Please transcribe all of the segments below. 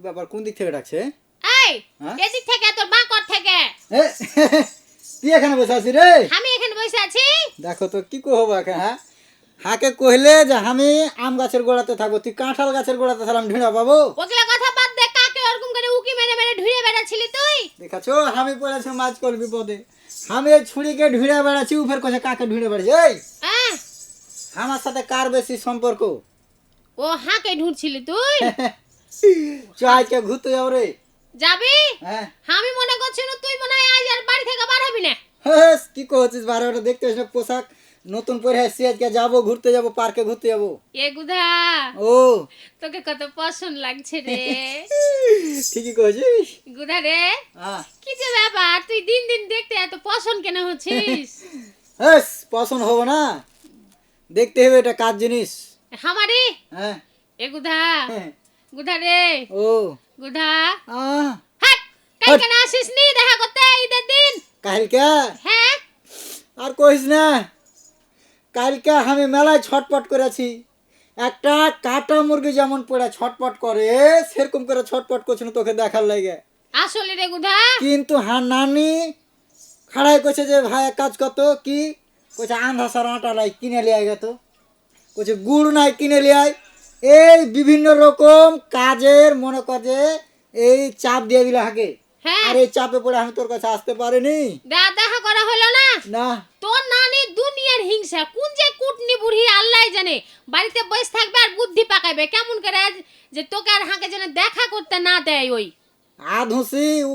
ব্যাপার কোন দিক থেকে ডাকছে? এই এদিক থেকে তোর বাঁকর থেকে। তুই এখানে বসে আছিস রে? আমি এখানে বসে আছি। দেখো তো কি কহবো এখন। হ্যাঁ হাকে কইলে যে আমি আম গাছের গোড়াতে থাকবো, তুই কাঁঠাল গাছের গোড়াতে থাকলাম ঢিঁড়া পাবো? ওগুলা কথা বাদ দে, কাকে ওরকম করে উকি মেরে মেরে ঢুঁড়ে বেড়াচ্ছিলি তুই? দেখাছো আমি পড়েছি মাছ কল বিপদে, আমি এই ছুরিকে ঢুঁড়ে বেড়াচ্ছি, উপর কোথায় কাকে ঢুঁড়ে বেড়াচ্ছি? এই আমার সাথে কার বেশি সম্পর্ক? ও হাকে ঢুঁড়ছিলি তুই? চ আজকে ঘুরতে যাবো রে। যাবি? হ্যাঁ আমি মনে করছি তুই মনে হয় আজ আর বাড়ি থেকে বার হবি না। কি করছিস? বারোটা দেখতে এসে পোশাক নতুন পরে আসছি, আজকে যাবো ঘুরতে, যাবো পার্কে ঘুরতে যাবো। এ গুধা, ও তোকে কত পছন্দ লাগছে রে। ঠিকই কইছিস গুধা রে। হ্যাঁ কি যে ব্যাপার, তুই দিন দিন দেখতে এত পছন্দ কেন হচ্ছিস? পছন্দ হবো না, দেখতে হবে এটা কাজ জিনিস। আমারই হ্যাঁ এ গুধা, গুধা রে। ও গুধা আহ হাট, কাল কেন আসিস নি দেখা করতে ঈদের দিন? কালকে? হ্যাঁ আর কইস না, কালকে আমি মেলায় ছটপট করেছি। একটা কাটা মুরগি যেমন পড়ে ছটপট করে সেরকম করে ছটপট করছিল তোকে দেখার লাগে। আসলে রে গুধা। কিন্তু হ্যাঁ নানি খাড়াই কইছে যে ভাই এক কাজ করতো, কি কইছে আন্ধা সার আটা লাই কিনে লিয়ে গেত, কইছে গুড় নাই কিনে লিয়ে। এই বিভিন্ন রকম কাজের মনে কর যে এই চাপ দিয়ে দিল হাকে। হ্যাঁ আর এই চাপে পড়ে আমি তোর কাছে আসতে পারিনি। দেখা করা হলো না। না তোর নানি দুনিয়ার হিংসা, কোন যে কুটনি বুড়ি আল্লাহ জানে। বাড়িতে বসে থাকবে আর বুদ্ধি পাকাইবে কেমন করে যে তোকে আর হাঁকে যেন দেখা করতে না দেয়। ওই আধ হুঁসি ও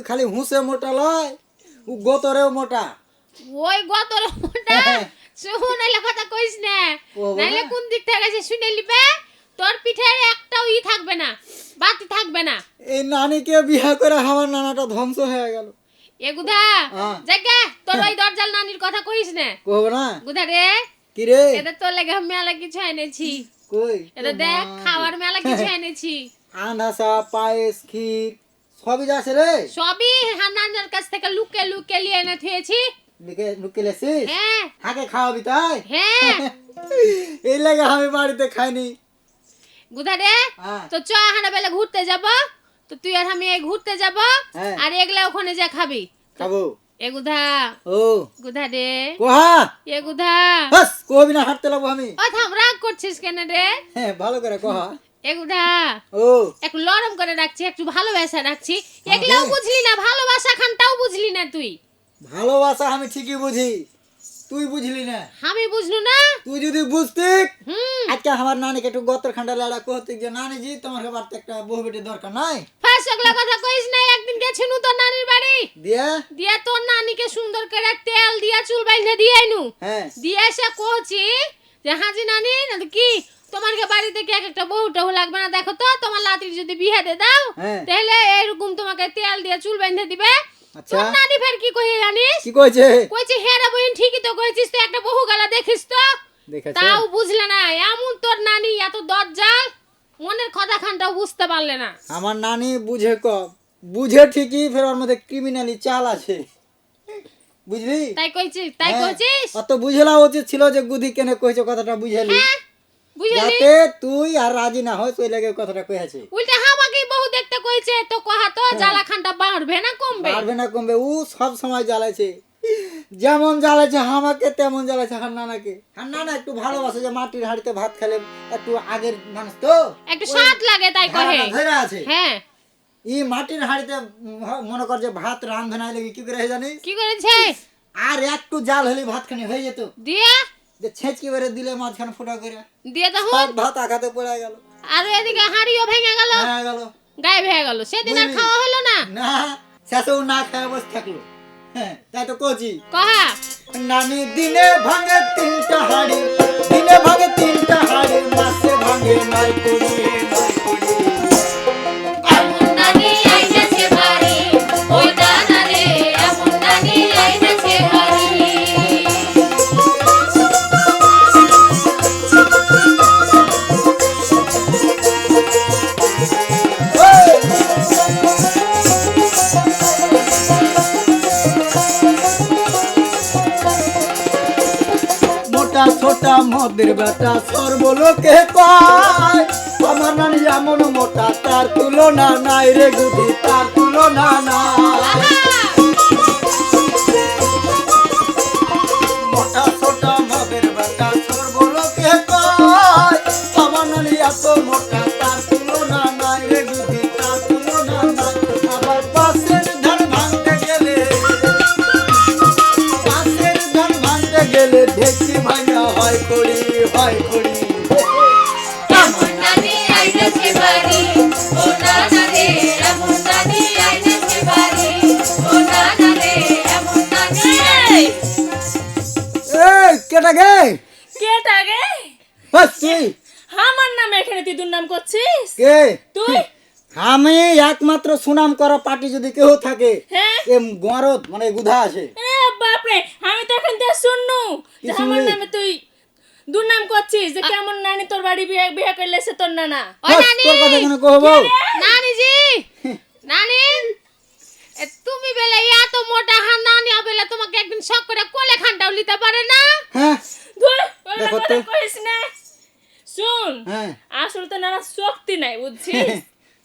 খালি হুঁসে মোটা লয়, ও গোতরেও মোটা। ওই গতর মোটা শুনাইলে কথা কইস না, নাইলে কোন দিক থেকে গেছে শুনে লিবে। তোর পিঠে একটাও থাকবে না, বাতি থাকবে না। এই নানিকে বিয়ে করে আমার নানাটা ধ্বংস হয়ে গেল। এ গুধা জায়গা, তোর ওই দরজাল নানির কথা কইস না। কব না গুধা রে। কি রে? এটা তোর লাগে মেলা কিছু এনেছি। কই এটা দেখ খাওয়ার মেলা কিছু এনেছি। আনাসা পায়েস ক্ষীর সবই যাচ্ছে রে। সবই হান্নানের কাছ থেকে লুকে লুকে নিয়ে এনে থিয়েছি। লুকিলেছিস? হ্যাঁ হাকে খাওয়াবি তাই? হ্যাঁ এই লাগে আমি বাড়িতে খাইনি। গুধা রে হ্যাঁ। তো চ হানা বেলা ঘুরতে যাব, তো তুই আর আমি এই ঘুরতে যাব। হ্যাঁ। আর এগুলা ওখানে যা খাবি। খাবো। এ গুধা। ও গুধা রে। কোহা এ গুধা। বাস কবি না, হাঁটতে লাগবো আমি। ও থাম, রাগ করছিস কেন রে? হ্যাঁ ভালো করে কোহা। এ গুধা। ও একটু লরম করে রাখছি, একটু ভালোবাসা রাখছি। এগুলাও বুঝলি না, ভালোবাসা খানটাও বুঝলি না তুই। ভালোবাসা আমি ঠিকই বুঝি, তুই বুঝলি না। আমি বুঝলু না। তুই যদি বুঝতি আজকে আমার নানিকে একটু গতর খান্ডা লাড়া কহতি যে নানি জি তোমার বাড়িতে একটা বউ বেটির দরকার নাই। ফাঁসগলা কথা কইস না। একদিন গেছিনু তোর নানির বাড়ি, দিয়া দিয়া তোর নানিকে সুন্দর করে তেল দিয়া চুল বাইন্ধে দিয়ে আইনু। হ্যাঁ দিয়ে এসে কহছি যে হাজি নানি না তো কি তোমারকে বাড়িতে কি একটা বউটাও লাগবে না, দেখো তো তোমার লাতির যদি বিয়ে দিয়ে দাও তাহলে এরকম তোমাকে তেল দিয়ে চুল বাইন্ধে দিবে। তোর নানি ফের কি কই জানিস? কি কইছে? কইছে হ্যাঁ রে বহিন ঠিকই তো কইছিস, তুই একটা বহু গালা দেখিস তো। তাও বুঝলে না, এমন তোর নানি এত দজ্জাল, মনের কথা খানটাও বুঝতে পারলে না। আমার নানি বুঝে কম, বুঝে ঠিকই, ফের ওর মধ্যে ক্রিমিনালি চাল আছে, বুঝলি? তাই কইছিস, তাই কইছিস। অত বুঝলা উচিত ছিল যে গুদি কেন কইছে কথাটা বুঝালি, যাতে তুই আর রাজি না হয় ওই লাগে কথাটা কইছে। উল্টা আমাকেই বহু দেখতে কইছে তো কহা তো জ্বালা খানটা বাড়বে না কমবে? বাড়বে না কমবে, ও সব সময় জ্বালাইছে, যেমন জ্বালাইছে আমাকে তেমন জ্বালাইছে হান্নানাকে। হান্নানা একটু ভালোবাসে যে মাটির হাড়িতে ভাত খেলে একটু আগের মানুষ তো একটু স্বাদ লাগে তাই কহে। ধরে আছে হ্যাঁ এই মাটির হাড়িতে মনে কর যে ভাত রাঁধবে না লাগে কি করে জানিস? কি করেছে? আর একটু জাল হলে ভাতখানি হয়ে যেত, দিয়ে যে ছেঁচকি বেরে দিলে মাঝখানে ফুটা করে দিয়ে তো সব ভাত আঘাতে পড়ে গেল। আর এদিকে হাড়িও ভেঙে গেল, গায়ে ভেঙে গেল। সেদিন আর খাওয়া হলো না। না শেষেও না খায় বসে থাকলো। হ্যাঁ তাই তো কচি কহা নানি দিনে ভাঙে তিনটা হাড়ি, দিনে ভাঙে তিনটা হাড়ি, মাসে ভাঙে নাই করি নাই করি। এমন নানি আইনাছে বাড়ি, ওই দাদা রে এমন নানি আইনাছে বাড়ি। মোটা ছোটা মদের বেটা সর্বলোকে পায়, ও আমার নানি এমন মোটা তার তুলনা নাই রে গুদি তার তুলনা নাই মোটা ছোটা মদের বাটা সর্বলোকে কয় আমার নানি এত মোটা তার তুলনা নাই রে গুদি তার তুলনা নাই আবার পাশের ধান ভাঙতে গেলে ঢেকি ভাঙা হয় করি হয় করি এমন নানি আইনাছে বাড়ি ও নানা রে এমন নানি আইনাছে বাড়ি ও নানা রে এমন নানি এই কেটা গে কেটা গে বাস তুই আমার নাম এখানে তুই দুর নাম করছিস কে তুই আমি একমাত্র সুনাম করা পার্টি যদি কেউ থাকে হ্যাঁ এ গরদ মানে গুধা আছে এ বাপ রে আমি তো এখন থেকে শুননু যে কি আমার শুনলি? নামে তুই দুর নাম করছিস যে কেমন নানি তোর বাড়ি বিয়ে বিয়ে করলে সে তোর নানা ওই বাস, নানি তোর কথা কেন কহবো নানি জি নানি তুমি বেলা এত মোটা হান নানি বেলা তোমাকে একদিন শখ করে কোলে খানটাও নিতে পারে না হ্যাঁ ধুর ওই দেখো কথা তো। কইস না শুন হ্যাঁ আসলে তো নানা শক্তি নাই বুঝছিস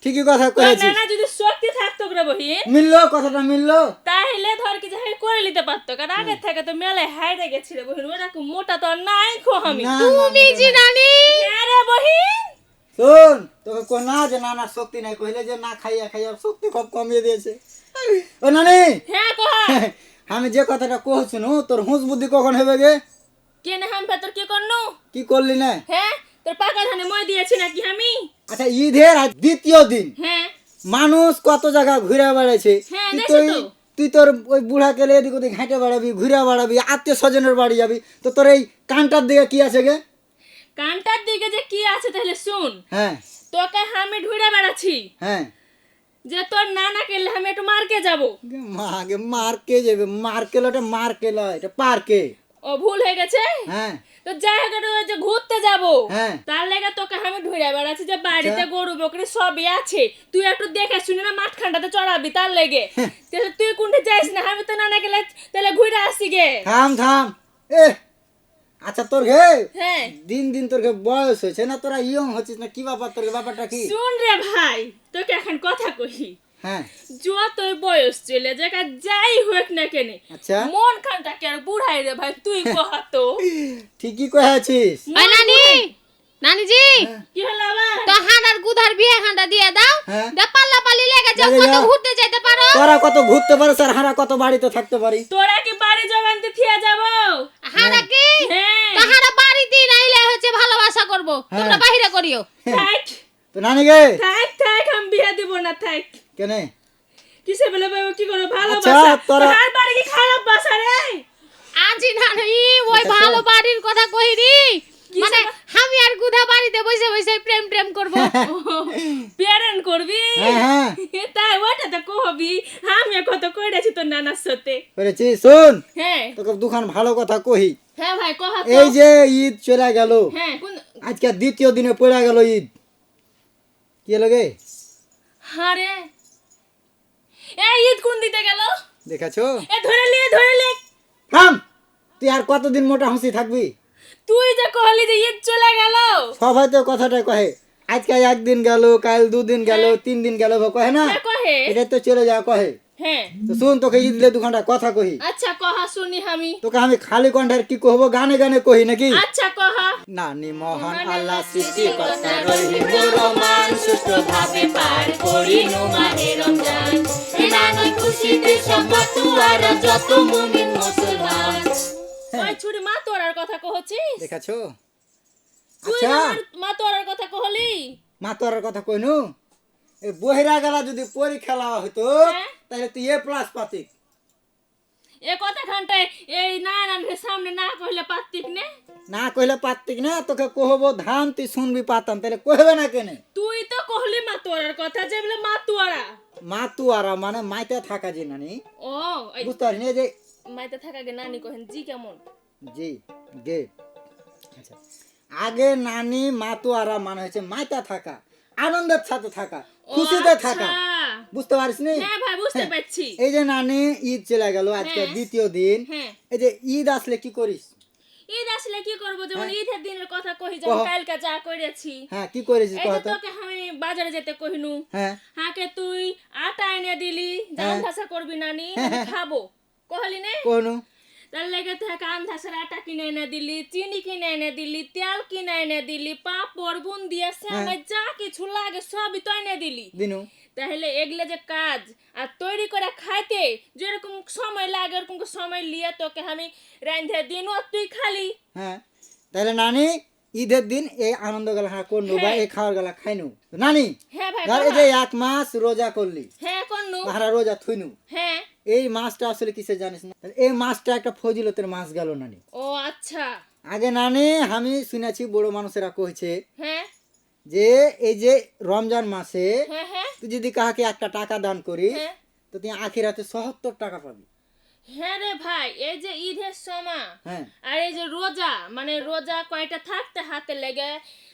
ঠিকই কথা তোর কয়েছিস নানা যদি শক্তি থাকতো রে বহিন মিললো কথাটা মিললো তাহলে ধর কি যাই করে নিতে পারতো কারণ আগে থেকে তো মেলায় হাইরে গেছিল বহিন ওরকম মোটা তো আর নাই খো আমি না, তুমি জি নানি হ্যাঁ রে বহিন শোন তোকে কো না যে না শক্তি নাই কইলে যে না খাইয়া খাইয়া শক্তি খুব কমিয়ে দিয়েছে ও নানি হ্যাঁ কহা আমি যে কথাটা কহছি নু তোর হুঁশ বুদ্ধি কখন হবে গে কেনে হাম তোর কি করনু কি করলি না হ্যাঁ তোর পাকা ধানে মই দিয়েছি নাকি আমি আচ্ছা ঈদের আজ দ্বিতীয় দিন হ্যাঁ মানুষ কত জায়গা ঘুরে বেড়াইছে হ্যাঁ, তুই দেখছি তো- তো। তুই তোর ওই বুড়া কেলে এদিক ওদিক হেঁটে বেড়াবি ঘুরে বেড়াবি আত্মীয় স্বজনের বাড়ি যাবি তো তোর এই কানটার দিকে কি আছে গে কানটার দিকে যে কি আছে তাহলে শুন হ্যাঁ তোকে আমি ঢুইরা বেড়াচ্ছি হ্যাঁ যে তোর নানা কেলে আমি একটু মার্কে যাব মাকে মারকে যাবে মার্কে ওটা মার্কে লয় এটা পার্কে ও ভুল হয়ে গেছে হ্যাঁ তো যাই হোক একটু ওই যে ঘুরতে যাব হ্যাঁ। তার লেগে তোকে আমি ঢুইরা বেড়াচ্ছি যে বাড়িতে আচ্ছা। গরু বকরি সবই আছে তুই একটু দেখে শুনে না মাঠখানটাতে চড়াবি তার লেগে তাহলে তুই কোনটা যাইস না আমি তো নানা গেলে তাহলে ঘুরে আসি গে থাম থাম এ আচ্ছা তোর গে হ্যাঁ দিন দিন তোর গে বয়স হয়েছে না তোরা ইয়ং হচ্ছিস না কি ব্যাপার তোর গে ব্যাপারটা কি শুন রে ভাই তোকে এখন কথা কহি হ্যাঁ যতই বয়স চলে যাক আর যাই হোক না কেনে আচ্ছা মন খানটা কে আর বুড়াই রে ভাই তুই কহা তো ঠিকই কয়েছিস ওই নানি নানি জি কি হলো আবার তো হানার গুধার বিয়ে খানটা দিয়ে দাও হ্যাঁ। দে পাল্লা পাল্লি লেগে যাও লাগে কত যাও। ঘুরতে যেতে পারো তোরা কত ঘুরতে পারিস আর হারা কত বাড়িতে থাকতে পারি তোরা কি বাড়ি জগানতে থিয়া যাবো হারা কি হ্যাঁ তো হারা বাড়িতে নাইলে হচ্ছে ভালোবাসা করব তোমরা হ্যাঁ। বাহিরে করিও থাক তো নানি গে থাক আমি বিয়ে দিব না থাক কেনে কিসে বলে বাবা কি করে আচ্ছা, ভালোবাসা তোরা- আর বাড়ি কি খারাপ বাসা রে আজি নানি ওই আচ্ছা, ভালো শোন। বাড়ির কথা কইরি কি মানে সব- আমি আর গুধা বাড়িতে বসে বসে প্রেম প্রেম করব পেরেন করবি হ্যাঁ, তাই ওটা তো কহবি আমি কত কইরাছি তোর নানার সাথে পেরেছি শোন হ্যাঁ তোকে দুখান ভালো কথা কহি হ্যাঁ ভাই কহা তো। এই যে ঈদ চলে গেল হ্যাঁ কোন আজকে দ্বিতীয় দিনে পড়ে গেল ঈদ কি হলো গে আরে এই ঈদ কোন দিতে গেল দেখাছো এ ধরে লে থাম তুই আর কতদিন মোটা হাসি থাকবি তুই যে কহলি যে ঈদ চলে গেল সবাই তো কথাটাই কহে আজকে একদিন গেল কাল দুদিন গেল 3 দিন গেল কহে না হ্যাঁ কহে এটা তো চলে যাওয়া কহে হ্যাঁ তো শুন তোকে ঈদলে দুখানটা কথা কহি আচ্ছা কহা শুনি আমি তোকে আমি খালি কণ্ঠের কি কহবো গানে গানে কহি নাকি আচ্ছা কহা নানি মহান আল্লাহ সৃষ্টিকর্তা রহিম রহমান সুষ্ঠুভাবে পার করিনু মাহে রমজান এ নানি খুশিতে সব মাতুয়ারা যত মুমিন মুসলমান ওই ছুরি মা তোরার কথা কহছিস দেখাছো তুই আচ্ছা আমার মা তোরার কথা কহলি মাতোয়ার কথা কইনু এই বহিরা গেলা যদি পরীক্ষা লওয়া হইতো হ্যাঁ। তাহলে তুই এ প্লাস পাতি এ কথা খানটায় এই নারায়ণের সামনে না কইলে পাত্তিক নে না কইলে পাতিক না তোকে কহবো ধান তুই শুনবি পাতাম তাহলে কহবে না কেনে তুই তো কহলি মা তোরার কথা যে বলে মা তোরা মাতুয়ারা মানে মাইতে থাকা যে নানি ও এই বুঝতে পারিস না যে মাইতে থাকা গে নানি কহেন জি কেমন জি গে আচ্ছা আগে নানি মাতুয়ারা মানে হচ্ছে মাইতা থাকা আনন্দের সাথে থাকা ও খুশিতে থাকা আচ্ছা। বুঝতে পারিস নি হ্যাঁ ভাই বুঝতে পারছি এই যে নানি ঈদ চলে গেল আজকে হ্যাঁ। দ্বিতীয় দিন হ্যাঁ এই যে ঈদ আসলে কি করিস ঈদ আসলে কি করব, যেমন ঈদের দিনের কথা কহি, যেমন কালকে যা করেছি। হ্যাঁ, কি করেছিস এই যে কত? তোকে আমি বাজারে যেতে কহিনু, হ্যাঁ হাকে তুই আটা এনে দিলি, জান ভাষা করবি নানি, আমি খাবো কহলি নে। কোনু তার লেগে থেকে আন্ধাসের আটা কিনে এনে দিলি, চিনি কিনে এনে দিলি, তেল কিনে এনে দিলি, পাঁপড় বুন্দিয়া সেমাই যা কিছু লাগে সবই তো এনে দিলি। দিনু তাহলে এগুলো যে কাজ আর তৈরি করে খাইতে যেরকম সময় লাগে এরকম সময় লিয়ে তোকে আমি রাঁধে দিন আর তুই খালি। হ্যাঁ, তাহলে নানি ঈদের দিন এই আনন্দ গেলা করনু বা এই খাওয়ার গেলা খাইনু নানি। হ্যাঁ ভাই, ধর এই যে 1 মাস রোজা করলি, হ্যাঁ করনু, হারা রোজা থুইনু, হ্যাঁ। এই মাসটা আসলে কিসে জানিস না? এই মাসটা একটা ফজিলতের মাস গেল নানি। ও আচ্ছা। আগে নানি আমি শুনেছি বড় মানুষেরা কইছে হ্যাঁ যে এই যে রমজান মাসে হ্যাঁ হ্যাঁ তুই যদি কাহাকে 1 টাকা দান করিস হ্যাঁ তো তুই আখিরাতে 77 টাকা পাবি। হ্যাঁ রে ভাই, এই যে ঈদের সময় হ্যাঁ আর এই যে রোজা, মানে রোজা কয়টা থাকতে হাতে লেগে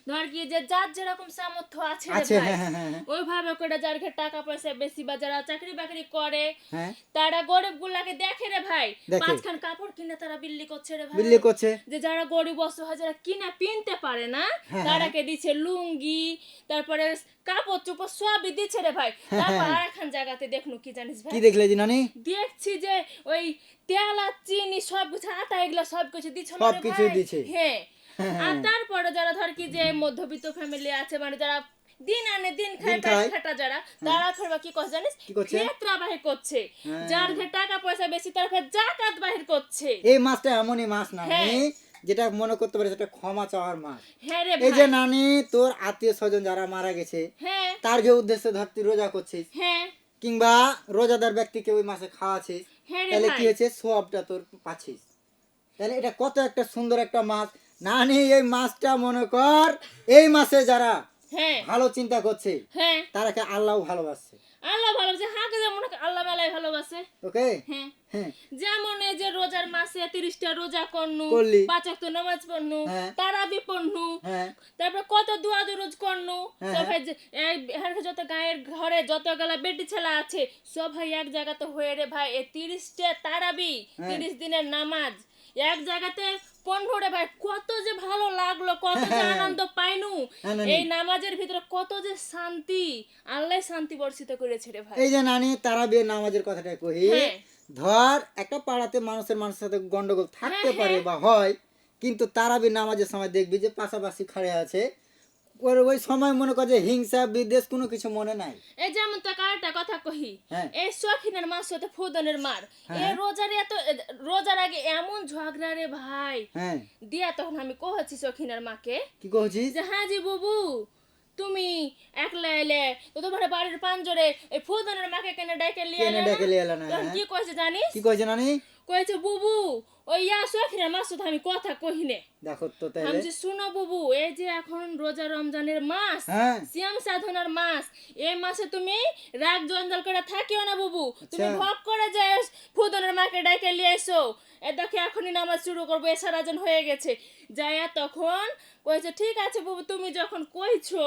ধর কি যে যার যেরকম সামর্থ্য আছে রে আছে। ভাই, হ্যাঁ হ্যাঁ হ্যাঁ ওইভাবে করে যার ঘরে টাকা পয়সা বেশি বা যারা চাকরি বাকরি করে হ্যাঁ তারা গরিব গুলাকে দেখে রে ভাই, দেখে। 5 খান কাপড় কিনে তারা বিল্লি করছে রে ভাই। বিল্লি করছে। যে যারা গরিব অসহায় যারা কিনা পিনতে পারে না হ্যাঁ, তারাকে দিচ্ছে লুঙ্গি, তারপরে কাপড় চোপড় সবই দিচ্ছে রে ভাই। তারপর আর একখান জায়গাতে দেখনু কি জানিস ভাই, কি দেখলে জি নানি? দেখছি যে ওই তেল আর চিনি সব কিছু আটা এগুলো সব কিছু দিচ্ছে না সব রে কিছু ভাই। দিছে। হ্যাঁ, হ্যাঁ, আর তারপরে যারা ধর কি যে মধ্যবিত্ত ফ্যামিলি আছে, মানে যারা দিন আনে দিন খায় দিন খায়। পেট খাটা যারা, তারা ফেরবা কি করছে জানিস, কি করছে? ক্ষেত্রা বাহির করছে। হ্যাঁ। যার ঘরে টাকা পয়সা বেশি তার ফের জাকাত বাহির করছে। এই মাসটা এমনই মাস নানি হ্যাঁ। যেটা মনে করতে পারে সেটা ক্ষমা চাওয়ার মাস। হ্যাঁ রে এই যে ভাই, নানি তোর আত্মীয় স্বজন যারা মারা গেছে হ্যাঁ তার যে উদ্দেশ্যে ধর তুই রোজা করছিস হ্যাঁ কিংবা রোজাদার ব্যক্তিকে ওই মাসে খাওয়াছিস, হ্যাঁ রে তাহলে ভাই। কি হয়েছে সওয়াবটা তোর পাচ্ছিস। তাহলে এটা কত একটা সুন্দর একটা মাস নানি। এই মাসটা মনে কর এই মাসে যারা হ্যাঁ ভালো চিন্তা করছে হ্যাঁ তারাকে আল্লাহ ভালোবাসছে। আল্লাহ ভালোবাসে, হাকে যেমন আল্লাহ মেলাই ভালোবাসে। ওকে হ্যাঁ, হ্যাঁ যেমন এই যে রোজার মাসে 30টা রোজা করনু, করলি। 5 ওয়াক্ত নামাজ পড়নু, হ্যাঁ। তারাবি পড়নু, হ্যাঁ তারপর কত দোয়া দরুদ করনু। হ্যাঁ, সবাই যত গায়ের ঘরে যত গেলা বেটি ছেলে আছে সবাই এক জায়গাতে হয়ে রে ভাই এই 30টা তারাবি, হ্যাঁ। 30 দিনের নামাজ এক জায়গাতে পড়নু রে ভাই। কত যে ভালো লাগলো, কত যে আনন্দ পাইনু। হ্যাঁ, নানি। এই নামাজের ভিতরে কত যে শান্তি, আল্লাহ শান্তি বর্ষিত করেছে রে ভাই। এই যে নানি তারাবির নামাজের কথাটা কহি, হ্যাঁ। ধর একটা পাড়াতে মানুষের সাথে গন্ডগোল থাকতে হ্যাঁ, পারে বা হয়, কিন্তু তারাবির নামাজের সময় দেখবি যে পাশাপাশি খাড়ে আছে, ওই সময় মনে কর যে হিংসা বিদ্বেষ কোনো কিছু মনে নাই। এই যেমন তো একটা কথা কহি, হ্যাঁ। এই শখিনের মাস হতে ফুদনের মার, হ্যাঁ। এই রোজার আগে এমন ঝগড়া রে ভাই হ্যাঁ দিয়া। তখন আমি কহেছি শখিনের মাকে কি কহছিস? যে হ্যাঁ জি বুবু তুমি একলা এলে তো তোমার বাড়ির পাঞ্জরে এই ফুদনের মাকে কেন ডেকে লিয়ে কেনে এলে ডেকে না? লিয়ে এলে না? তখন হ্যাঁ। কি কইছে জানিস, কি কইছে নানি? কইছে বুবু ওই শখিনের মাস হতে আমি কথা কহিনে। দেখো তো আমি তাইলে। যে শুনো বুবু, এই যে এখন রোজা রমজানের মাস, হ্যাঁ সিয়াম সাধনার মাস, এই মাসে তুমি রাগ জঞ্জাল করে থাকিও না বুবু। তুমি আচ্ছা। ভোগ করে যে ফুদনের মাকে ডাকে নিয়ে এসো, এ দেখো এখনই নামাজ শুরু করবো, এসা রাজন হয়ে গেছে। যাইয়া তখন কইছে ঠিক আছে বুবু তুমি যখন কইছো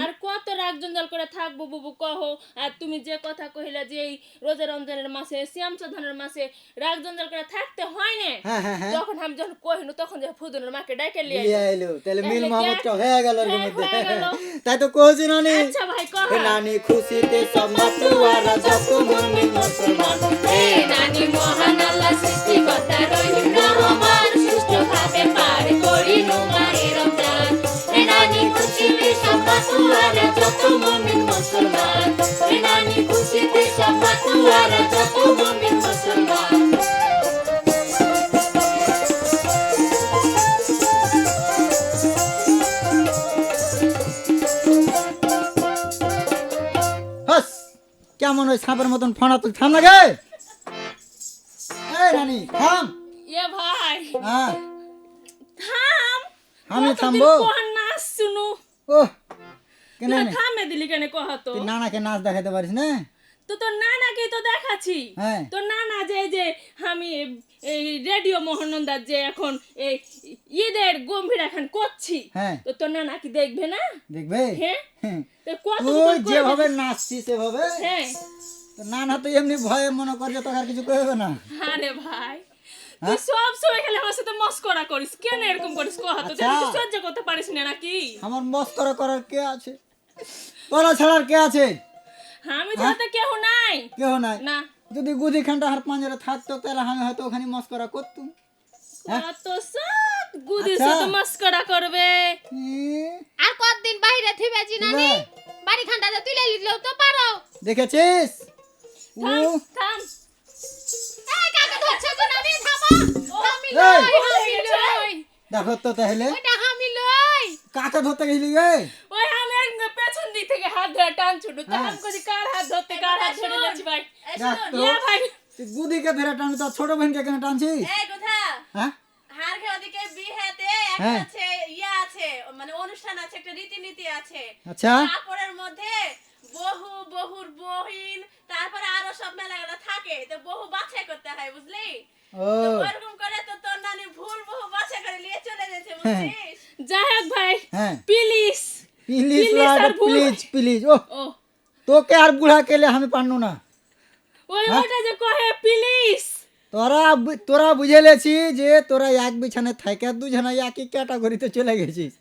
আর কত রাগ জঞ্জাল করে থাকবো বুবু কহো। আর তুমি যে কথা কহিলা যে এই রোজা রমজানের মাসে সিয়াম সাধনার মাসে রাগ জঞ্জাল করে থাকতে হয় না, হ্যাঁ হ্যাঁ হ্যাঁ তখন আমি যখন কহিনু তখন যে ফুদনের মাকে ডাকে নিয়ে লিয়ে এলো, তাহলে মিল তাহলে মোহাম্মদটা হয়ে গেল এর হ্যাঁ, মধ্যে। হয়ে গেল। তাই তো কইছি নানি। আচ্ছা ভাই কহ। এ নানি খুশিতে সব মাতুয়ারা যত মুমিন মুসলমান, হে নানি মহান আল্লাহ সৃষ্টিকর্তা রহিম রহমান, সুষ্ঠুভাবে পার করিনু মাহে রমজান। হে নানি খুশিতে সব মাতুয়ারা যত মুমিন মুসলমান, হে নানি খুশিতে সব মাতুয়ারা যত মুমিন মুসলমান। হাস কেমন ওই সাপের মতন ফোনা তুই থাম না গে। এই নানি থাম। এ ভাই হ্যাঁ থাম, আমি কতদিন থামবো? পর নাচ শুনু। ও কেন না নে? থামে দিলি কেন কহ তো। তুই নানাকে নাচ দেখাতে পারিস না? তো তোর নানাকে তো দেখাচ্ছি। হ্যাঁ তোর নানা যে আমি এই রেডিও মোহনন্দার যে এখন এই ঈদের গম্ভীর এখন করছি, হ্যাঁ তো তোর নানা কি দেখবে না? দেখবে। হ্যাঁ, হ্যাঁ। তো কত তুই করে করবে? যেভাবে নাচছিস সেভাবে হ্যাঁ তো নানা তো এমনি ভয়ে মনে কর যে তোকে আর কিছু করবে না। আরে ভাই তুই সব সময় খালি আমার সাথে মস্করা করিস, কেন এরকম করিস কহ তো? আচ্ছা। তুই সহ্য করতে পারিস না নাকি? আমার মস্করা করার কে আছে? তোরা ছাড়ার কে আছে? আমি ছাড়া তো কেউ নাই। কেউ নাই। না যদি গুদি খানটা হার পাঞ্জরে থাকতো তাহলে আমি হয়তো ওখানে মস্করা করতুম। কত সব গুদির আচ্ছা। সাথে মস্করা করবে। আর কতদিন বাইরে থিবে জি নানি? বাড়ি খান্ডাতে তুলে লিখলেও তো পারো। দেখেছিস? থাম থাম। এই কাকে ধরছে জি নানি? থামো। হামি এই! লই। দেখো তো তাহলে ওটা হামি লই। কাকে ধরতে গেলি গে? ওই আমি একদম পেছন দিক থেকে হাত ধরে টান ছুটু, তো হ্যাঁ। আমি কইছি কার হাত ধরতে, কার হাত ধরে লেছি ভাই। দেখ তো, ইয়া ভাই তুই গুদিকে ধরে টানছিস, তোর ছোট বোনকে কেন টানছিস? এই কথা হ্যাঁ হার ঘে ওদিকে বিয়েতে একটা হ্যাঁ। আছে ইয়া আছে, মানে অনুষ্ঠান আছে, একটা রীতিনীতি আছে। আচ্ছা কাপড়ের মধ্যে বহুর বহিন, তারপরে আরো সব মেলাগুলো থাকে, তো বহু বাছাই করতে হয়, বুঝলি? ও তো ওরকম করে তো তোর নানি ভুল বহু বাছাই করে নিয়ে চলে গেছে, হ্যাঁ। বুঝছিস? যাই হোক ভাই, হ্যাঁ প্লিজ। প্লিজ Please আর ভুল। প্লিজ প্লিজ ও ও তোকে আর বুড়া কেলে আমি পারনু না। ওই হ্যাঁ? ওটা যে কহে প্লিজ। তোরা বুঝে লেছি যে তোরা এক বিছানে থাকে দুজনে একই ক্যাটাগরিতে চলে গেছিস।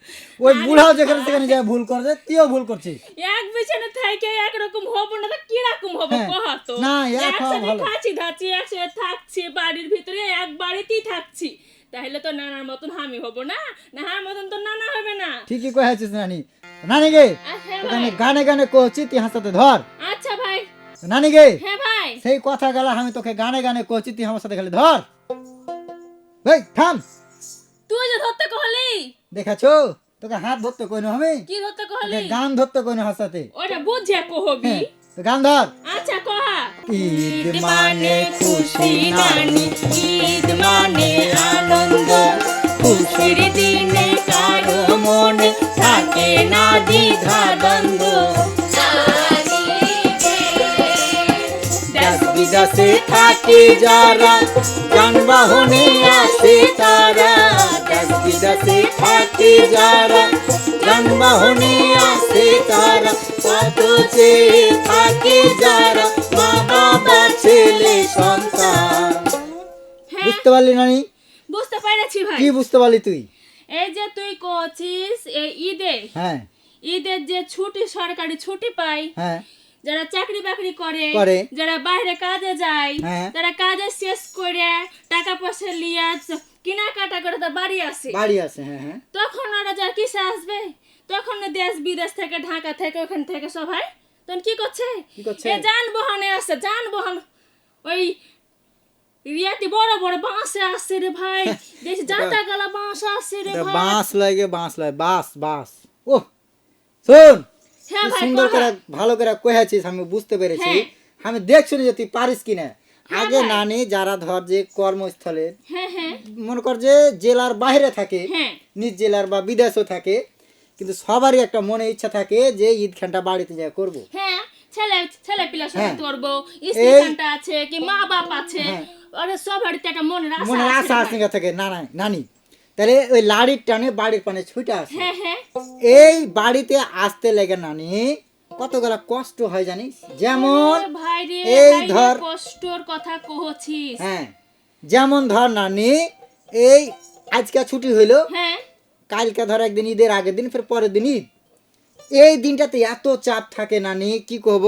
ওই বুড়াও যেখানে সেখানে যায় ভুল করে, তুইও ভুল করছিস। এক বিছানে থাইকে এক রকম হবো না, তো কি রকম হবে হ্যাঁ। কহ তো? না, এক হওয়া একসাথে ভালো। খাচ্ছি ধাচ্ছি, একসাথে থাকছি, বাড়ির ভিতরে এক বাড়িতেই থাকছি, তাহলে তো নানার মতন আমি হব না, নানার মতন তো নানা হবে না। ঠিকই কয়েছিস নানি। নানি গে হ্যাঁ তোকে ভাই। আমি গানে গানে কহছি তুই হাসাতে ধর। আচ্ছা ভাই। নানি গে হ্যাঁ ভাই। সেই কথা গেল আমি তোকে গানে গানে কহছি তুই আমার সাথে খালি ধর। এই থাম, তুই যে ধরতে কহলি, দেখাছো তোকে হাত ধরতে কইনো আমি, কি ধরতে তোকে কহলি? গান ধরতে কইনো হাসাতে। ওটা বুঝে কহবি। হ্যাঁ, তো গান ধর। আচ্ছা কহা। ঈদ মানে খুশি নানি, ঈদ মানে আনন্দ, খুশির দিনে কারো মনে থাকে না দ্বিধা দ্বন্দ্ব। দেশ বিদেশে থাকে যারা, যানবাহনে আসে তারা। দেশ বিদেশে থাকে যারা, যানবাহনে আসে তারা। কত চেয়ে থাকে যারা, মা বাবা ছেলে সন্তান। হ্যাঁ বুঝতে পারলি নানি? বুঝতে পেরেছি ভাই। কি বুঝতে পারলি তুই? এই যে তুই করছিস এই ঈদে, হ্যাঁ ঈদের যে ছুটি, সরকারি ছুটি পাই, হ্যাঁ যারা চাকরি বাকরি করে, করে। যারা বাইরে কাজে যায়, হ্যাঁ। তারা কাজে শেষ করে টাকা পয়সা লিয়ে কেনাকাটা করে তার বাড়ি আসে, বাড়ি আছে। হ্যাঁ হ্যাঁ তখন ওরা যা কিসে আসবে? তখন না দেশ বিদেশ থেকে, ঢাকা থেকে, ওখান থেকে সবাই তখন কি করছে? কি করছে? এই যানবাহনে আসছে, যানবাহন ওই রিয়াতি বড় বড় বাসে আসছে রে ভাই, দেশ যাতা গেলা বাস আসছে রে এটা ভাই। বাঁশ লাগে, বাঁশ লাগে, বাস বাস। ও শোন, হ্যাঁ তুই ভাই, সুন্দর কহা। করে ভালো করে কয়েছিস, আমি বুঝতে পেরেছি। হ্যাঁ। আমি দেখছি যে তুই পারিস কিনা। আগে ভাই। নানি যারা ধর যে কর্মস্থলে হ্যাঁ হ্যাঁ মনে কর যে জেলার বাইরে থাকে, হ্যাঁ নিজ জেলার বা বিদেশও থাকে, কিন্তু সবারই একটা মনে ইচ্ছা থাকে যে ঈদ খানটা বাড়িতে যা করব। হ্যাঁ, ছেলে ছেলে পিলার সাথে হ্যাঁ। করবো, এই- স্ত্রীটা আছে কি মা বাপ আছে, হ্যাঁ। ওরা সবার একটা মনের আশা মনে আছে আশা রে আসে ভাই। থাকে না নানি, তাহলে ওই লাড়ির টানে বাড়ির পানে ছুটে আসে। হ্যাঁ হ্যাঁ এই বাড়িতে আসতে লেগে নানি কতগুলা কষ্ট হয় জানিস? যেমন আরে ভাই রে, এই ভাই রে, ধর, কষ্টর কথা কহছিস। হ্যাঁ যেমন ধর নানি এই আজকে ছুটি হইলো, হ্যাঁ কালকে ধর একদিন ঈদের আগের দিন, ফের পরের দিন ঈদ। এই দিনটাতে এত চাপ থাকে নানি কি কব,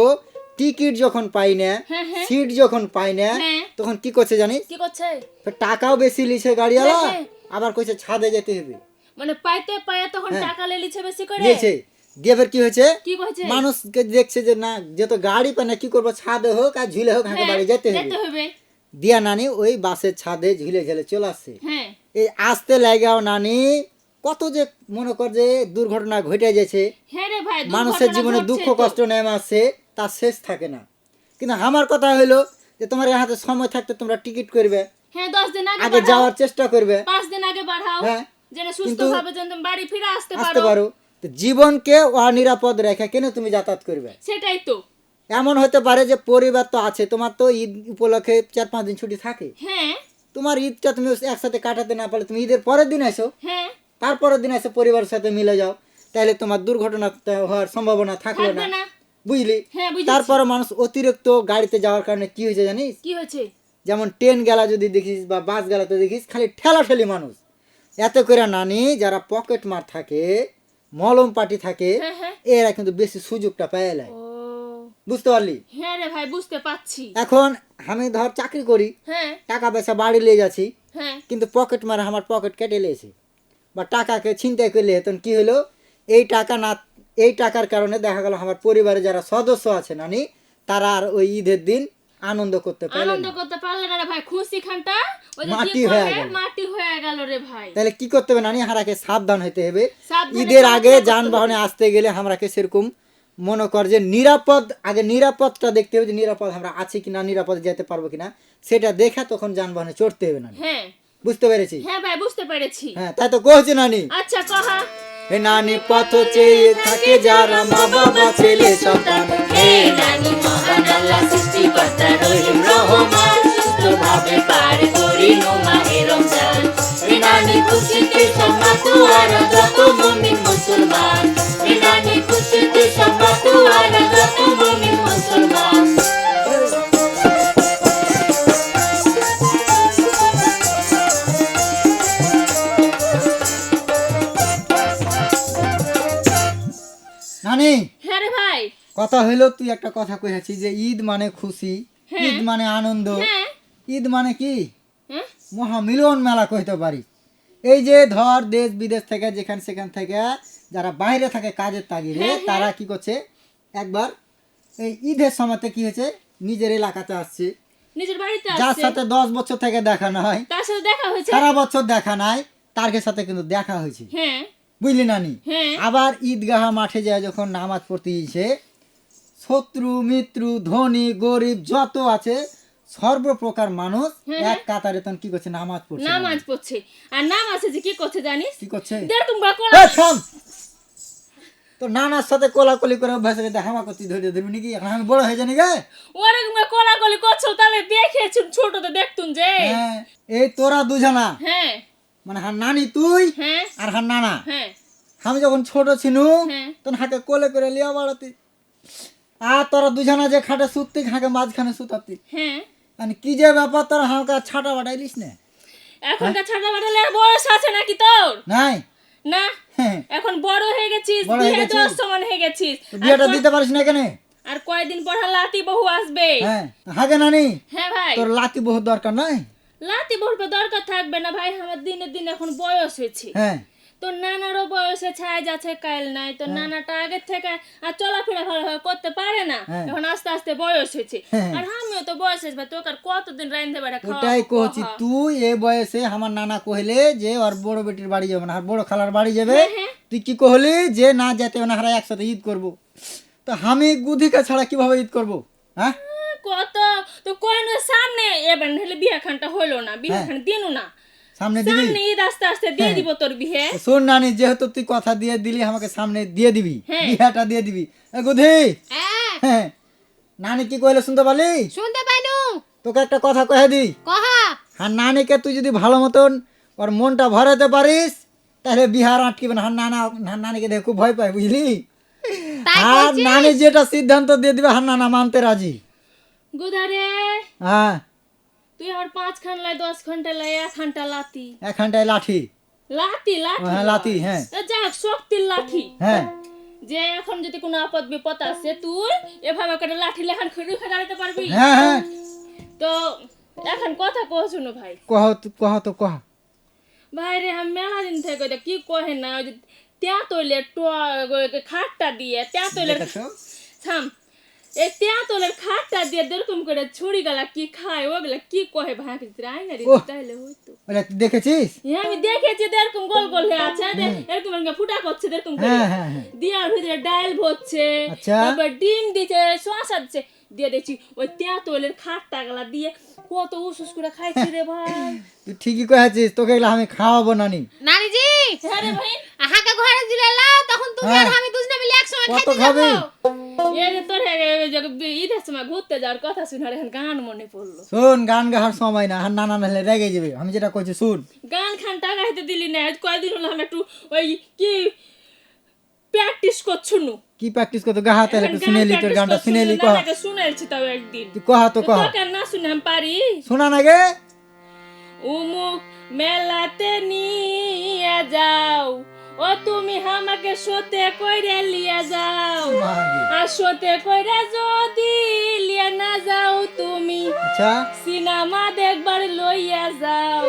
টিকিট যখন পাই না, হ্যাঁ, হ্যাঁ। সিট যখন পাই না, হ্যাঁ। তখন কি করছে জানিস? কি করছে? ফের টাকাও বেশি লিছে গাড়িওয়ালা, হ্যাঁ, হ্যাঁ। আবার কইছে ছাদে যেতে হবে। মানে পাইতে পায়ে তখন হ্যাঁ। টাকা লেলিছে বেশি করে। দিয়েছে দিয়ে ফের কি হয়েছে, কি কইছে? মানুষকে দেখছে যে না যেহেতু গাড়ি পায় না, কি করবো, ছাদে হোক আর ঝুলে হোক হাঁকে হ্যাঁ, বাড়ি যেতে হবে। যেতে হবে। দিয়া নানি ওই বাসের ছাদে ঝুলে ঝুলে চলে আসছে। হ্যাঁ এই আসতে লাগাও নানি কত যে মনে কর যে দুর্ঘটনা ঘটে গেছে, হ্যাঁ রে ভাই, মানুষের দুর্ঘটনা জীবনে ঘটছে দুঃখ তো। কষ্ট নেমে আসছে, তার শেষ থাকে না। কিন্তু আমার কথা হইলো যে তোমার এই হাতে সময় থাকতে তোমরা টিকিট করবে, হ্যাঁ 10 দিন আগে আগে বাড়াও, যাওয়ার চেষ্টা করবে, 5 দিন আগে বাড়াও, হ্যাঁ। যেন সুস্থ কিন্তু ভাবে যেন তুমি বাড়ি ফিরে আসতে আসতে পারো। পারো। তো জীবনকে অনিরাপদ রেখে কেন তুমি যাতায়াত করবে? সেটাই তো। এমন হতে পারে যে পরিবার তো আছে, তোমার তো ঈদ উপলক্ষে 4-5 দিন ছুটি থাকে, হ্যাঁ তোমার ঈদটা তুমি একসাথে কাটাতে না পারলে তুমি ঈদের পরের দিন আসো, হ্যাঁ তারপরের দিন এসে পরিবারের সাথে মিলে যাও, তাহলে তোমার দুর্ঘটনা হওয়ার সম্ভাবনা থাকলো থাকবে না, না। বুঝলি? হ্যাঁ বুঝেছি। তারপরে মানুষ অতিরিক্ত গাড়িতে যাওয়ার কারণে কি হয়েছে জানিস? কি হয়েছে? যেমন ট্রেন গেলা যদি দেখিস বা বাস গেলাতে দেখিস খালি ঠেলাঠেলি মানুষ। এত করে নানি যারা পকেট মার থাকে, মলম পাটি থাকে, এরা কিন্তু বেশি সুযোগটা পেয়ে নেয়। ও বুঝতে পারলি? হ্যাঁ রে ভাই, বুঝতে পারছি। এখন আমি ধর চাকরি করি, হ্যাঁ টাকা পয়সা বাড়ি নিয়ে যাচ্ছি, হ্যাঁ কিন্তু পকেট মারে আমার পকেট কেটে নিয়েছে বা টাকাকে ছিনতাই করলে, তখন কি হলো, এই টাকার কারণে দেখা গেল আমার পরিবারে যারা সদস্য আছে নানি, তারা আর ওই ঈদের দিন আনন্দ করতে পারলো আনন্দ না, করতে পারলে না রে ভাই, খুশি খানটা ওই যে মাটি কি হয়ে করে, গেল। মাটি হয়ে গেল রে ভাই। তাহলে কি করতে হবে নানি, হারাকে সাবধান হইতে হবে। সাবধানে ঈদের আগে চলাফেরা করতে যানবাহনে আসতে গেলে আমরাকে সেরকম মনে কর যে নিরাপদটা দেখতে হবে, যে নিরাপদ আমরা আছি কিনা, নিরাপদে যেতে পারবো কিনা, সেটা দেখে তখন যানবাহনে চড়তে হবে নানি। হ্যাঁ বুঝতে পেরেছি? হ্যাঁ ভাই, বুঝতে পেরেছি। হ্যাঁ, তাই তো কইছি নানি। আচ্ছা কহা। হে নানি পথ চেয়ে থাকে যারা, মা বাবা ছেলে সন্তান, হে নানি মহান আল্লাহ সৃষ্টিকর্তা রহিম রহমান, সুস্থভাবে পার করিনো মাহে রমজান। হে নানি খুশিতে সম্মাত আর যত মুমিন মুসলমান, হে নানি খুশিতে সম্মাত আর যত মুমিন মুসলমান। নানি হ্যাঁ রে ভাই। কথা হইলো, তুই একটা কথা কইছিস যে ঈদ মানে খুশি, হ্যাঁ। ঈদ মানে আনন্দ, হ্যাঁ ঈদ মানে কি হ্যাঁ মহামিলন মেলা কইতে পারি। এই যে ধর দেশ বিদেশ থেকে সেখান থেকে যারা বাইরে থাকে কাজের তাগিদে, তারা কি করছে, একবার এই ঈদের সময়তে কি হয়েছে, নিজের এলাকাতে আসছে, নিজের বাড়িতে যার আসছে, সাথে 10 বছর থেকে দেখা নয়, তার সাথে দেখা হয়েছে। সারা বছর দেখা নাই, তার সাথে কিন্তু দেখা হয়েছে। হ্যাঁ বুঝলি নানি? হ্যাঁ আবার ঈদগাহ মাঠে যায় যখন নামাজ পড়তে গিয়েছে, শত্রু মিত্র ধনী গরিব যত আছে সর্বপ্রকার মানুষ এক কাতারে তখন কি করছে, নামাজ পড়ছে। নামাজ পড়ছে। আর নামাজে যে কি করছে জানিস? কি করছে? দেখুন বা কোলা এই থাম! তো নানার সাথে কোলাকুলি করে অভ্যাস হয়ে হামা করতে ধরে ধরবি নাকি? এখন আমি বড় হয়ে জানি গে। ওরকম কোলাকুলি করছো, তাহলে দেখেছি ছোটতে দেখতুন যে। হ্যাঁ, এই তোরা দুজনা, হ্যাঁ মানে হার নানি তুই হ্যাঁ আর হার নানা, হ্যাঁ আমি যখন ছোট ছিনু হ্যাঁ তখন হাকে কোলে করে লিয়া বাড়াতি, আর তোরা দুজনা যে খাটে শুততি, হাকে মাঝখানে শুতাতি, হ্যাঁ। মানে কি যে ব্যাপার, তোরা হালকা ছাটা বাড়াইলিস না? এখনকার ছাড়া বাড়ালে আর বয়স আছে নাকি তোর? নাই? না, হ্যাঁ, এখন বড় হয়ে গেছিস, বড় হয়ে বিয়ে গেছি। দেওয়ার সমান হয়ে গেছিস। তো বিয়েটা দিতে পারিস না কেন? আর কয়দিন পর লাতি বহু আসবে। হ্যাঁ, হাগে নানি হ্যাঁ ভাই, তোর লাতি বহুত দরকার নাই? লাতি বহুর দরকার থাকবে না ভাই, আমার দিনে দিনে এখন বয়স হয়েছে। হ্যাঁ, তোর নানারও বয়সে ছায় যাচ্ছে কাল নাই, তোর নানাটা আগের থেকে আর চলাফেরা ভালোভাবে করতে পারে না, হ্যাঁ। এখন আস্তে আস্তে বয়স হয়েছে। হ্যাঁ। আর আমিও তো বয়স হয়েছে ভাই, তোকে আর কতদিন রাইন্দে বেড়া ওটাই কহছি, তুই এ বয়সে আমার নানা কহিলে যে ওর বড় বেটির বাড়ি যাবে না, আর বড় খালার বাড়ি যাবে, তুই কি কহলি যে না যেতে হবে না, হারা একসাথে ঈদ করবো। তো আমি গুধিকা ছাড়া কিভাবে ঈদ করবো? হ্যাঁ, কত তো কোন সামনে এবার হলে বিয়ে খানটা হইলো না, বিয়ে খান দিনু না, সামনে দিবি? সামনে ঈদ আস্তে আস্তে দিয়ে দিব তোর বিয়ে। শোন নানি, যেহেতু তুই কথা দিয়ে দিলি, আমাকে সামনে দিয়ে দিবি, হ্যাঁ। বিহাটা দিয়ে দিবি। এ গুধি, হ্যাঁ, হ্যাঁ, নানি কি কইলে শুনতে পারলি? শুনতে পাইনু। তোকে একটা কথা কহে দি, কহা। আর নানিকে তুই যদি ভালো মতন ওর মনটা ভরাতে পারিস, তাহলে বিহার আটকিবে না। হার নানিকে দেখে খুব ভয় পায়, বুঝলি? তাই আর কইছিস? নানি যেটা সিদ্ধান্ত দিয়ে দিবে, হার নানা মানতে রাজি। গুদারে হ্যাঁ, তুই আমার 5 খান লাই 10 ঘন্টা লাই 1 ঘন্টা লাতি এখানটায় লাঠি। লাতি লাঠি হ্যাঁ, লাঠি, হ্যাঁ। তা যাক শক্তির লাঠি, হ্যাঁ, যে এখন যদি কোনো আপদ বিপদ আসে তুই এভাবে করে লাঠি লেখান রুখে দাঁড়াতে পারবি। হ্যাঁ, হ্যাঁ, তো এখন কথা কহ শুনো ভাই। কহ তো কহ। ভাই রে, আমি মেলা দিন থেকে ওইটা কি কহে না, ওই যে তেঁতুলের খাটটা দিয়ে তেঁতুলের দেখেছো? থাম, এই তেঁতুলের খাটটা দিয়ে এরকম করে ছুরি গালা কি খায়, ওগুলা কি কহে ভাই, আইনা রে ওহ। তাইলে হইতো। ওটা তুই দেখেছিস? হ্যাঁ আমি দেখেছি, যে এরকম গোল গোল হয়ে আছে, এরকম এরকম ফুটা করছে এরকম করে, হ্যাঁ, হ্যাঁ, হ্যাঁ। দিয়ার ভিতরে ডাল ভরছে, আচ্ছা। তারপর ডিম দিচ্ছে, শসা দিচ্ছে, দিয়ে দেখছি ওই তেঁতুলের খাটটা গালা দিয়ে কত উসুস করে খাইছি রে ভাই। তুই ঠিকই কয়েছিস, তোকে এগুলো আমি খাওয়াবো নানি। নানিজি, হ্যাঁ রে ভাই, হাকে ঘরে দিলেলা, তখন তুমি আর হ্যাঁ। আমি দুজনে মিলে একসঙ্গে কত খাইতে খাবি? যাবো। এই যে তোর ঈদের সময় ঘুরতে যাওয়ার কথা শুনে আর এখন গান মনে পড়লো। শোন, গান গাহার সময় না, আর নানা নাহলে রেগে যাবে। আমি যেটা কইছি শুন। গান খান টাকা হাতে দিলি না, আজ কয়দিন হলো আমি একটু ওই কি প্র্যাকটিস করছুনু। কি প্র্যাকটিস করতো গাহা তাহলে একটু শুনেলি তোর গানটা শুনেলি কহ নানাকে শুনেছি তাও একদিন তুই কহ তো কহ তোকে না শুনে আমি পারি শোনা না গে উমুক মেলাতে নিয়ে যাও ও তুমি আমাকে সোতে কইরে লিয়ে যাও আর সোতে কইরে যদি লিয়ে না যাও তুমি আচ্ছা সিনেমা দেখবার লইয়া যাও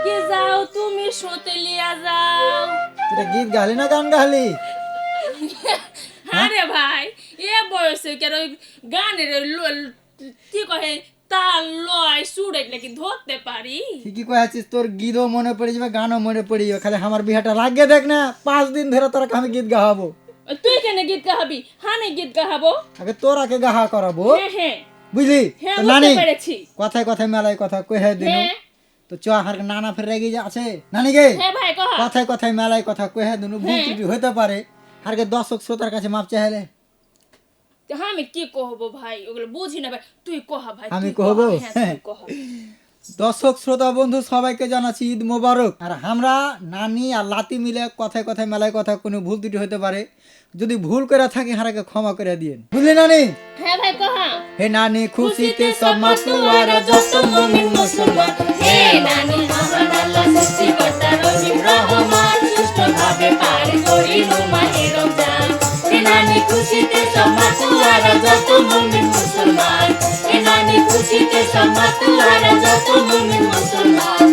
কি যাও তুমি সোতে লিয়া যাও তুই গীত গালি না গান গালি আরে ভাই এ বয়সে কেন ওই গানের কি কহে তাল লয় সুরে নাকি ধরতে পারি ঠিকই কয়েছিস তোর গীতও মনে পড়ে যাবে গানও মনে পড়ে যাবে খালি আমার বিহাটা লাগিয়ে দেখ না 5 দিন ধরে তোরা আমি গীত গাহাবো তুই কেন গীত গাহাবি হানে গীত গাহাবো আগে তোর আগে গাহা করাবো হ্যাঁ হ্যাঁ বুঝলি হ্যাঁ তো বুঝতে নানি পেরেছি কথায় কথায় মেলায় কথা কহে দিন হ্যাঁ তো চ হার নানা ফের রেগে যা আছে নানি গে হ্যাঁ ভাই কহ কথায় কথায় মেলায় কথা কহে দিন ভুল ত্রুটি হতে পারে আর কে দর্শক শ্রোতার কাছে মাপ চাইলে হ্যাঁ আমি কি কহবো ভাই ওগুলো বুঝি না ভাই তুই কহ ভাই আমি তুই কহ, কহবো? হ্যাঁ তুই কহ দর্শক শ্রোতা বন্ধু সবাইকে জানাচ্ছি ঈদ মোবারক আর আমরা নানি আর লাতি মিলে কথায় কথায় মেলায় কথা কোনো ভুল ত্রুটি হতে পারে যদি ভুল করে থাকি হারাকে ক্ষমা করে দিয়েন বুঝলি নানি হ্যাঁ ভাই কহ হে নানি খুশিতে সব মাতুয়ার যত মুমিন মুসলমান হে নানি মহান আল্লাহ সৃষ্টিকর্তা রহিম রহমান সুষ্ঠুভাবে পার করিল মাহে রমজান হে নানি খুশিতে সব মাতুয়ার যত মুমিন মুসলমান হে নানি খুশিতে সব মাতুয়ার যত মুমিন মুসলমান